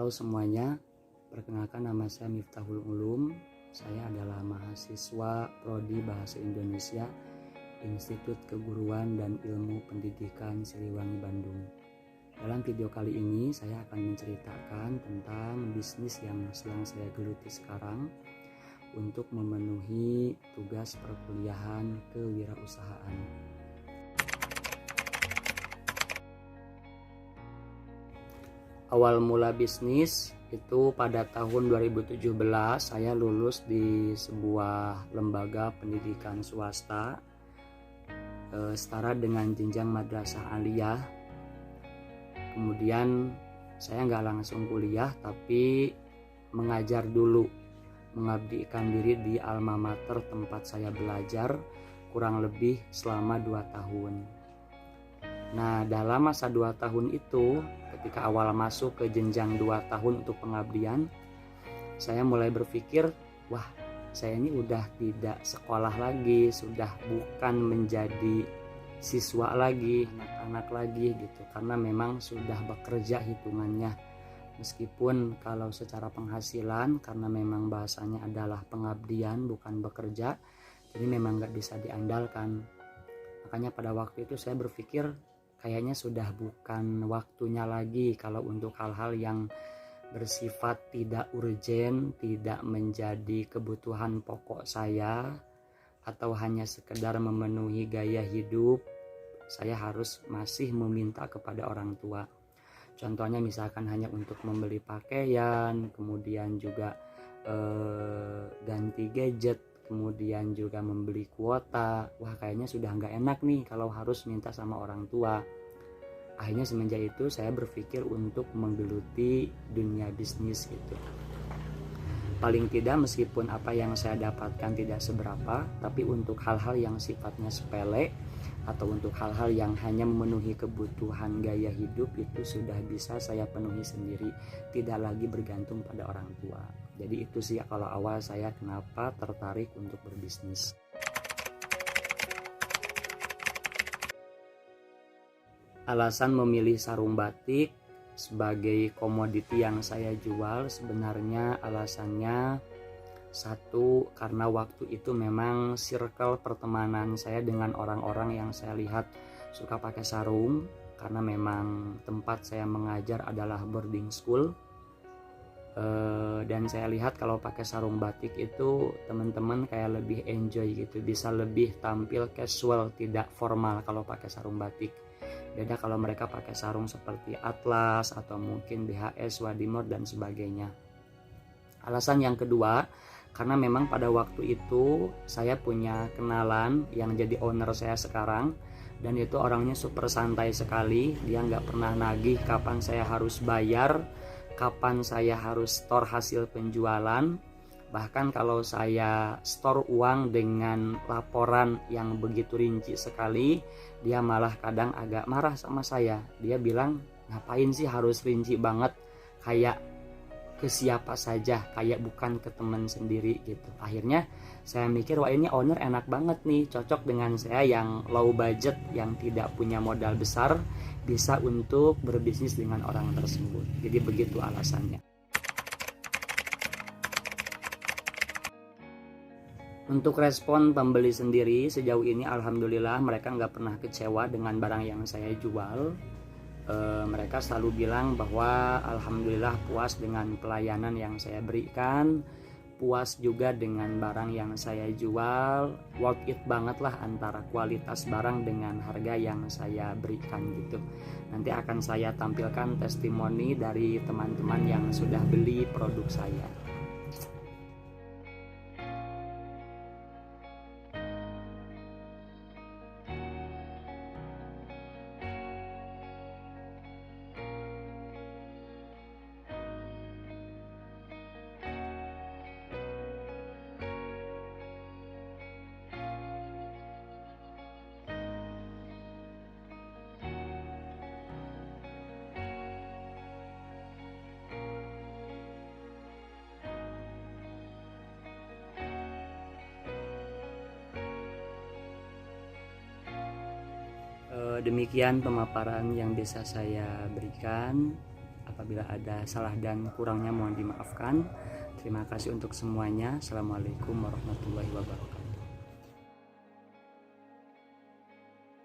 Halo semuanya, perkenalkan nama saya Miftahul Ulum. Saya adalah mahasiswa Prodi Bahasa Indonesia Institut Keguruan dan Ilmu Pendidikan Siliwangi Bandung. Dalam video kali ini saya akan menceritakan tentang bisnis yang sedang saya geluti sekarang untuk memenuhi tugas perkuliahan kewirausahaan. Awal mula bisnis itu pada tahun 2017 saya lulus di sebuah lembaga pendidikan swasta setara dengan jenjang madrasah aliyah. Kemudian saya nggak langsung kuliah tapi mengajar dulu, mengabdikan diri di alma mater tempat saya belajar kurang lebih selama 2 tahun. Nah, dalam masa 2 tahun itu, ketika awal masuk ke jenjang 2 tahun untuk pengabdian, saya mulai berpikir, wah, saya ini udah tidak sekolah lagi, sudah bukan menjadi siswa lagi, anak-anak lagi gitu, karena memang sudah bekerja hitungannya. Meskipun kalau secara penghasilan, karena memang bahasanya adalah pengabdian bukan bekerja, jadi memang gak bisa diandalkan. Makanya pada waktu itu saya berpikir kayaknya sudah bukan waktunya lagi kalau untuk hal-hal yang bersifat tidak urgen, tidak menjadi kebutuhan pokok saya, atau hanya sekedar memenuhi gaya hidup, saya harus masih meminta kepada orang tua. Contohnya misalkan hanya untuk membeli pakaian, kemudian juga ganti gadget, kemudian juga membeli kuota. Wah, kayaknya sudah nggak enak nih kalau harus minta sama orang tua. Akhirnya semenjak itu saya berpikir untuk menggeluti dunia bisnis gitu. Paling tidak meskipun apa yang saya dapatkan tidak seberapa, tapi untuk hal-hal yang sifatnya sepele atau untuk hal-hal yang hanya memenuhi kebutuhan gaya hidup itu sudah bisa saya penuhi sendiri, tidak lagi bergantung pada orang tua. Jadi itu sih kalau awal saya kenapa tertarik untuk berbisnis. Alasan memilih sarung batik sebagai komoditi yang saya jual sebenarnya alasannya satu, karena waktu itu memang circle pertemanan saya dengan orang-orang yang saya lihat suka pakai sarung, karena memang tempat saya mengajar adalah boarding school. Dan saya lihat kalau pakai sarung batik itu teman-teman kayak lebih enjoy gitu, bisa lebih tampil casual, tidak formal kalau pakai sarung batik. Beda kalau mereka pakai sarung seperti Atlas atau mungkin BHS, Wadimor dan sebagainya. Alasan yang kedua, karena memang pada waktu itu saya punya kenalan yang jadi owner saya sekarang, dan itu orangnya super santai sekali. Dia nggak pernah nagih kapan saya harus bayar, kapan saya harus store hasil penjualan. Bahkan kalau saya store uang dengan laporan yang begitu rinci sekali, dia malah kadang agak marah sama saya. Dia bilang, ngapain sih harus rinci banget, kayak ke siapa saja, kayak bukan ke teman sendiri gitu. Akhirnya saya mikir, wah ini owner enak banget nih, cocok dengan saya yang low budget, yang tidak punya modal besar, bisa untuk berbisnis dengan orang tersebut. Jadi begitu alasannya. Untuk respon pembeli sendiri sejauh ini alhamdulillah mereka nggak pernah kecewa dengan barang yang saya jual. Mereka selalu bilang bahwa alhamdulillah puas dengan pelayanan yang saya berikan, puas juga dengan barang yang saya jual, worth it banget lah antara kualitas barang dengan harga yang saya berikan gitu. Nanti akan saya tampilkan testimoni dari teman-teman yang sudah beli produk saya. Demikian pemaparan yang bisa saya berikan. Apabila ada salah dan kurangnya mohon dimaafkan. Terima kasih untuk semuanya. Assalamualaikum warahmatullahi wabarakatuh.